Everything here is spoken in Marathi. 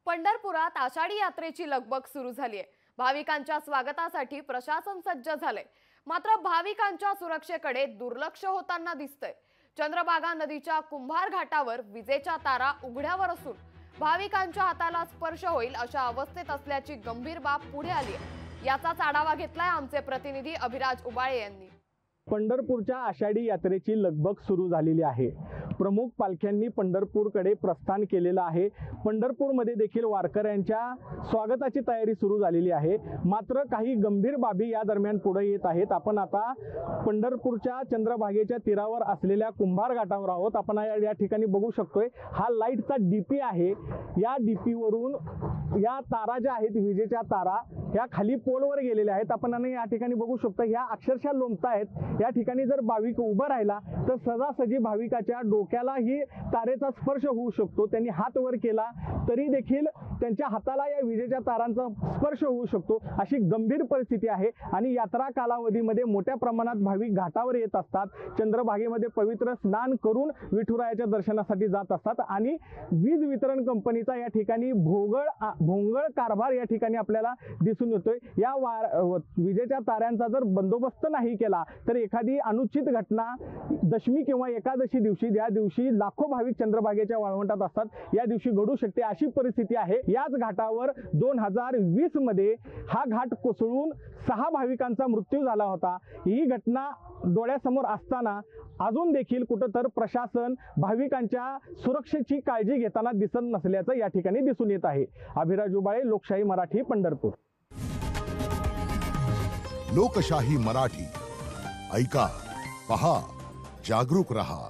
पंढरपुरात आषाढी यात्रेची लगबग सुरू झाली आहे। भाविकांच्या स्वागतासाठी प्रशासन सज्ज झाले, मात्र भाविकांच्या सुरक्षेकडे दुर्लक्ष होताना दिसतंय। चंद्रभागा नदीच्या कुंभार घाटावर विजेच्या तारा उघड्यावर असून भाविकांच्या हाताला स्पर्श होईल अशा अवस्थेत असल्याची गंभीर बाब पुढे आली आहे। याचाच आढावा घेतलाय आमचे प्रतिनिधी अभिराज उबाळे यांनी। पंढरपूरच्या आषाढी यात्रेची लगबग सुरू झालेली आहे। प्रमुख पालख्यांनी पंढरपूरकडे प्रस्थान केलेलं आहे। पंढरपूरमध्ये देखील वारकऱ्यांच्या स्वागताची तयारी सुरू झालेली आहे। मात्र काही गंभीर बाबी या दरम्यान पुढे येत आहेत। आपण आता पंढरपूरच्या चंद्रभागेच्या तीरावर असलेल्या कुंभार घाटावर आहोत। आपण या ठिकाणी बघू शकतोय, हा लाईटचा डीपी आहे। या डीपी वरून या तारा ज्या आहेत, विजेच्या तारा ह्या खाली पोलवर गेलेल्या आहेत। आपण या ठिकाणी बघू शकतो, ह्या अक्षरशः लोंबतायत। या ठिकाणी जर भाविक उभा राहिला तर सहजासहजी भाविकाच्या डोक्याला ही तारेचा स्पर्श होऊ शकतो। त्यांनी हात वर केला तरी देखील त्यांच्या हाताला या विजेच्या तारांचा स्पर्श होऊ शकतो, अशी गंभीर परिस्थिती आहे। आणि यात्रा कालावधीमध्ये मोठ्या प्रमाणात भाविक घाटावर येत असतात, चंद्रभागेमध्ये पवित्र स्नान करून विठुरायाच्या दर्शनासाठी जात असतात। आणि वीज वितरण कंपनीचा या ठिकाणी भोंगळ कारभार या ठिकाणी आपल्याला दिसून येतोय। या विजेच्या तारांचा जर बंदोबस्त नाही केला तर एखादी अनुचित घटना दशमी किंवा एकादशी दिवशी, ज्या दिवशी लाखो भाविक चंद्रभागेच्या वाळवंटात असतात, या दिवशी घडू शकते, अशी परिस्थिती आहे। याच घाटावर 2020 मध्ये हा घाट कोसळून 6 भाविकांचा मृत्यू झाला होता। ही घटना डोळ्यासमोर असताना अजून देखील कुठंतर प्रशासन भाविकांच्या सुरक्षेची काळजी घेताना दिसत नसल्याचं या ठिकाणी दिसून येत आहे। अभिराज उबाळे, लोकशाही मराठी, पंढरपूर। लोकशाही मराठी, ऐका, पहा, जागरूक रहा।